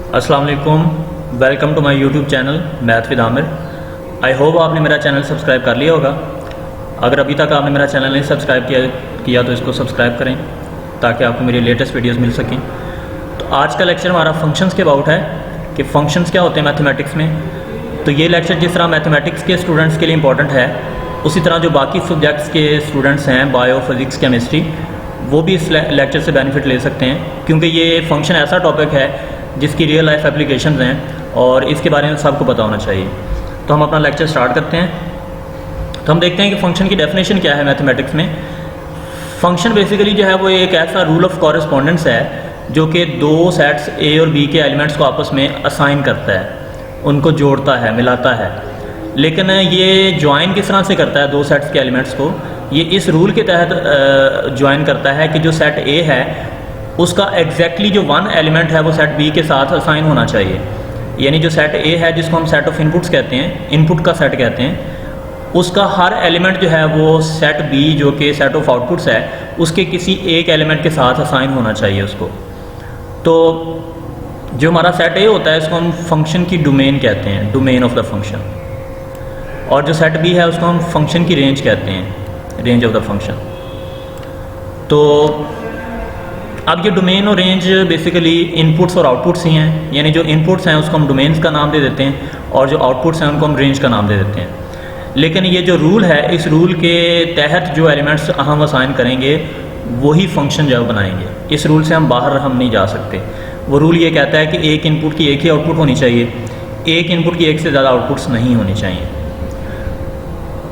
अस्सलाम वालेकुम, welcome to my YouTube channel math with Aamir. I hope आपने मेरा चैनल सब्सक्राइब कर लिया होगा। अगर अभी तक आपने मेरा चैनल नहीं सब्सक्राइब किया तो इसको सब्सक्राइब करें ताकि आपको मेरी लेटेस्ट वीडियोस मिल सकें। तो आज का लेक्चर हमारा फंक्शंस के अबाउट है कि फंक्शंस क्या होते हैं मैथमेटिक्स में। तो ये लेक्चर जिस तरह मैथमेटिक्स के स्टूडेंट्स के लिए इंपॉर्टेंट है, उसी तरह जो बाकी सब्जेक्ट्स के स्टूडेंट्स हैं, बायो, फिज़िक्स, केमिस्ट्री, वो भी इस लेक्चर से बेनिफिट ले सकते हैं, क्योंकि ये फंक्शन ऐसा टॉपिक है जिसकी रियल लाइफ एप्लीकेशंस हैं और इसके बारे में सबको पता होना चाहिए। तो हम अपना लेक्चर स्टार्ट करते हैं। तो हम देखते हैं कि फ़ंक्शन की डेफिनेशन क्या है मैथमेटिक्स में। फ़ंक्शन बेसिकली जो है वो एक ऐसा रूल ऑफ कॉरेस्पॉन्डेंस है जो कि दो सेट्स ए और बी के एलिमेंट्स को आपस में असाइन करता है, उनको जोड़ता है, मिलाता है। लेकिन ये ज्वाइन किस तरह से करता है दो सेट्स के एलिमेंट्स को? ये इस रूल के तहत ज्वाइन करता है कि जो सेट ए है उसका एग्जैक्टली जो वन एलिमेंट है वो सेट बी के साथ असाइन होना चाहिए। यानी जो सेट ए है, जिसको हम सेट ऑफ इनपुट्स कहते हैं, इनपुट का सेट कहते हैं, उसका हर एलिमेंट जो है वो सेट बी जो कि सेट ऑफ आउटपुट्स है उसके किसी एक एलिमेंट के साथ असाइन होना चाहिए उसको। तो जो हमारा सेट ए होता है इसको हम फंक्शन की डोमेन कहते हैं, डोमेन ऑफ द फंक्शन। और जो सेट बी है उसको हम फंक्शन की रेंज कहते हैं, रेंज ऑफ द फंक्शन। तो अब ये डोमेन और रेंज बेसिकली इनपुट्स और आउटपुट्स ही हैं। यानी जो इनपुट्स हैं उसको हम डोमेन्स का नाम दे देते हैं और जो आउटपुट्स हैं उनको हम रेंज का नाम दे देते हैं। लेकिन ये जो रूल है, इस रूल के तहत जो एलिमेंट्स हम असाइन करेंगे वही फंक्शन जो बनाएंगे। इस रूल से हम बाहर नहीं जा सकते। वो रूल ये कहता है कि एक इनपुट की एक ही आउटपुट होनी चाहिए, एक इनपुट की एक से ज़्यादा आउटपुट्स नहीं होनी चाहिए।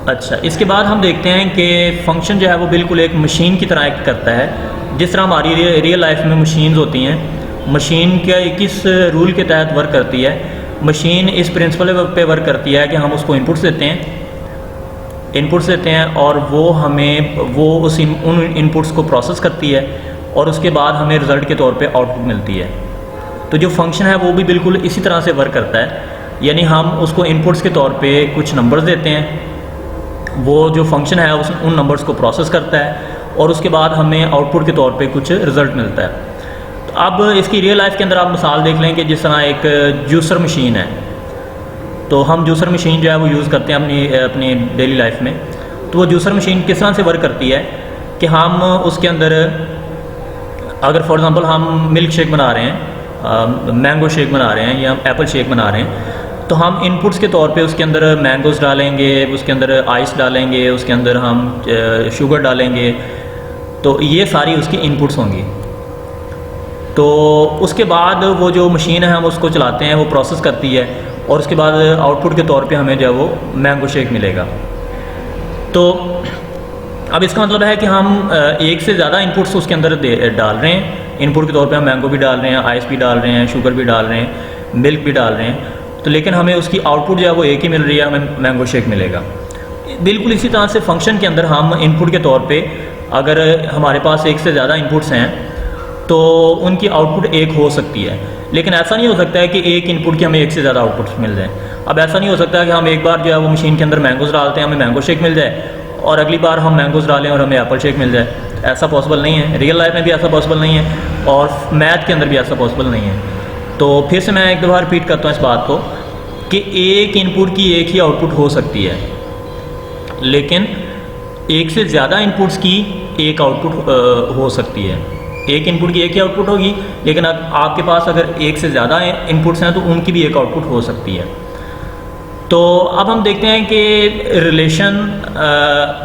अच्छा, इसके बाद हम देखते हैं कि फ़ंक्शन जो है वो बिल्कुल एक मशीन की तरह एक्ट करता है। जिस तरह हमारी रियल लाइफ में मशीन्स होती हैं, मशीन क्या किस रूल के तहत वर्क करती है? मशीन इस प्रिंसिपल पे वर्क करती है कि हम उसको इनपुट्स देते हैं और वो हमें उन इनपुट्स को प्रोसेस करती है और उसके बाद हमें रिज़ल्ट के तौर पे आउटपुट मिलती है। तो जो फंक्शन है वो भी बिल्कुल इसी तरह से वर्क करता है। यानी हम उसको इनपुट्स के तौर पे कुछ नंबर्स देते हैं, वो जो फंक्शन है उन नंबर्स को प्रोसेस करता है और उसके बाद हमें आउटपुट के तौर पे कुछ रिज़ल्ट मिलता है। तो अब इसकी रियल लाइफ के अंदर आप मिसाल देख लें कि जिस तरह एक जूसर मशीन है, तो हम जूसर मशीन जो है वो यूज़ करते हैं अपनी डेली लाइफ में। तो वो जूसर मशीन किस तरह से वर्क करती है कि हम उसके अंदर अगर फॉर एग्ज़ाम्पल हम मिल्क शेक बना रहे हैं, मैंगो शेक बना रहे हैं या एप्पल शेक बना रहे हैं, तो हम इनपुट्स के तौर पे उसके अंदर मैंगोज़ डालेंगे, उसके अंदर आइस डालेंगे, उसके अंदर हम शुगर डालेंगे। तो ये सारी उसकी इनपुट्स होंगी। तो उसके बाद वो जो मशीन है हम उसको चलाते हैं, वो प्रोसेस करती है और उसके बाद आउटपुट के तौर पे हमें जो है वो मैंगो शेक मिलेगा। तो अब इसका मतलब है कि हम एक से ज़्यादा इनपुट्स उसके अंदर डाल रहे हैं। इनपुट के तौर पे हम मैंगो भी डाल रहे हैं, आइस भी डाल रहे हैं, शुगर भी डाल रहे हैं, मिल्क भी डाल रहे हैं। तो लेकिन हमें उसकी आउटपुट जो है वो एक ही मिल रही है, हमें मैंगो शेक मिलेगा। बिल्कुल इसी तरह से फंक्शन के अंदर हम इनपुट के तौर पे अगर हमारे पास एक से ज़्यादा इनपुट्स हैं तो उनकी आउटपुट एक हो सकती है। लेकिन ऐसा नहीं हो सकता है कि एक इनपुट की हमें एक से ज़्यादा आउटपुट्स मिल जाए। अब ऐसा नहीं हो सकता कि हम एक बार जो है वो मशीन के अंदर मैंगोज़ डालते हैं, हमें मैंगो शेक मिल जाए, और अगली बार हम मैंगोज़ डालें और हमें एप्पल शेक मिल जाए। ऐसा पॉसिबल नहीं है, रियल लाइफ में भी ऐसा पॉसिबल नहीं है और मैथ के अंदर भी ऐसा पॉसिबल नहीं है। तो फिर से मैं एक दो बार रिपीट करता हूँ इस बात को कि एक इनपुट की एक ही आउटपुट हो सकती है, लेकिन एक से ज़्यादा इनपुट्स की एक आउटपुट हो सकती है। एक इनपुट की एक ही आउटपुट होगी, लेकिन आपके पास अगर एक से ज़्यादा इनपुट्स हैं तो उनकी भी एक आउटपुट हो सकती है। तो अब हम देखते हैं कि रिलेशन,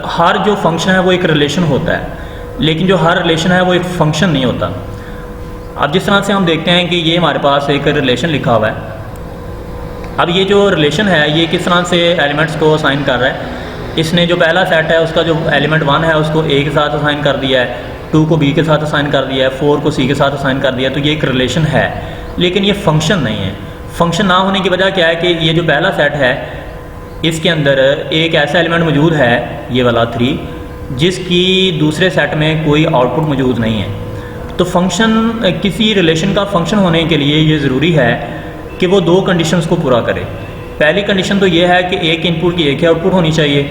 हर जो फंक्शन है वो एक रिलेशन होता है, लेकिन जो हर रिलेशन है वो एक फंक्शन नहीं होता। अब जिस तरह से हम देखते हैं कि ये हमारे पास एक रिलेशन लिखा हुआ है। अब ये जो रिलेशन है ये किस तरह से एलिमेंट्स को असाइन कर रहा है? इसने जो पहला सेट है उसका जो एलिमेंट 1 है उसको ए के साथ असाइन कर दिया है, 2 को बी के साथ असाइन कर दिया है, 4 को सी के साथ असाइन कर दिया है। तो ये एक रिलेशन है, लेकिन ये फंक्शन नहीं है। फंक्शन ना होने की वजह क्या है कि ये जो पहला सेट है इसके अंदर एक ऐसा एलिमेंट मौजूद है, ये वाला 3, जिसकी दूसरे सेट में कोई आउटपुट मौजूद नहीं है। तो फंक्शन, किसी रिलेशन का फंक्शन होने के लिए ये ज़रूरी है कि वो दो कंडीशंस को पूरा करे। पहली कंडीशन तो ये है कि एक इनपुट की एक ही आउटपुट होनी चाहिए,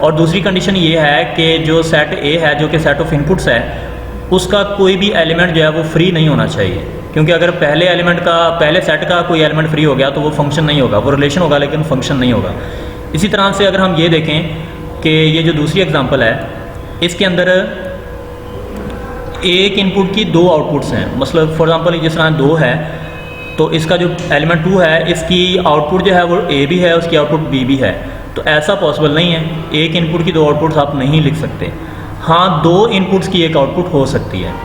और दूसरी कंडीशन ये है कि जो सेट ए है, जो कि सेट ऑफ इनपुट्स है, उसका कोई भी एलिमेंट जो है वो फ्री नहीं होना चाहिए, क्योंकि अगर पहले सेट का कोई एलिमेंट फ्री हो गया तो वो फंक्शन नहीं होगा, वो रिलेशन होगा लेकिन फंक्शन नहीं होगा। इसी तरह से अगर हम ये देखें कि ये जो दूसरी एग्जांपल है, इसके अंदर एक इनपुट की दो आउटपुट्स हैं। मतलब फॉर एग्जांपल जिस तरह 2 है तो इसका जो एलिमेंट 2 है इसकी आउटपुट जो है वो ए भी है, उसकी आउटपुट बी भी है। तो ऐसा पॉसिबल नहीं है, एक इनपुट की दो आउटपुट्स आप नहीं लिख सकते। हाँ, 2 इनपुट्स की एक आउटपुट हो सकती है।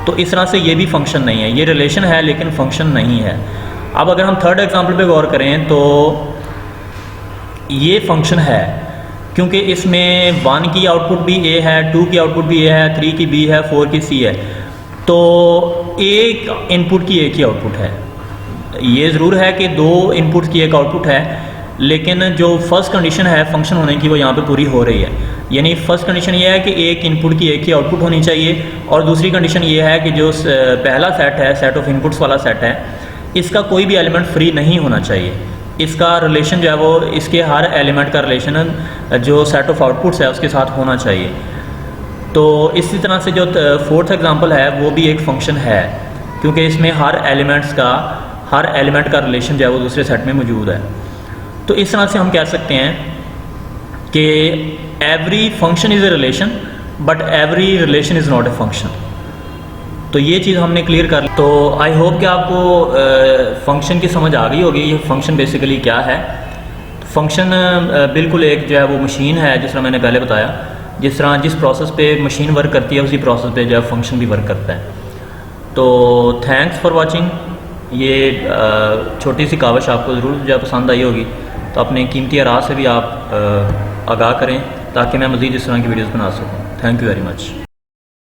तो इस तरह से ये भी फंक्शन नहीं है, ये रिलेशन है लेकिन फंक्शन नहीं है। अब अगर हम थर्ड एग्जांपल पे गौर करें तो ये फंक्शन है, क्योंकि इसमें 1 की आउटपुट भी ए है, 2 की आउटपुट भी ए है, 3 की बी है, 4 की सी है। तो एक इनपुट की एक ही आउटपुट है। ये ज़रूर है कि 2 इनपुट की एक आउटपुट है, लेकिन जो फर्स्ट कंडीशन है फंक्शन होने की वो यहाँ पे पूरी हो रही है। यानी फर्स्ट कंडीशन ये है कि एक इनपुट की एक ही आउटपुट होनी चाहिए, और दूसरी कंडीशन ये है कि जो पहला सेट है, सेट ऑफ इनपुट्स वाला सेट है, इसका कोई भी एलिमेंट फ्री नहीं होना चाहिए। इसका रिलेशन जो है वो इसके हर एलिमेंट का रिलेशन जो सेट ऑफ आउटपुट्स है उसके साथ होना चाहिए। तो इसी तरह से जो फोर्थ एग्जांपल है वो भी एक फंक्शन है, क्योंकि इसमें हर एलिमेंट का रिलेशन जो है वो दूसरे सेट में मौजूद है। तो इस तरह से हम कह सकते हैं कि every function is a relation but every relation is not a function. तो ये चीज़ हमने क्लियर कर ली। तो आई होप कि आपको फंक्शन की समझ आ गई होगी। ये फंक्शन बेसिकली क्या है। फंक्शन बिल्कुल एक जो है वो मशीन है, जिस तरह मैंने पहले बताया। जिस प्रोसेस पे मशीन वर्क करती है उसी प्रोसेस पे जो है फंक्शन भी वर्क करता है। तो थैंक्स फॉर वाचिंग। ये छोटी सी काविश आपको ज़रूर जो है पसंद आई होगी, तो अपने कीमती आराज़ से भी आप आगाह करें ताकि मैं मज़ीद इस तरह की वीडियोज़ बना सकूँ। Thank you very much.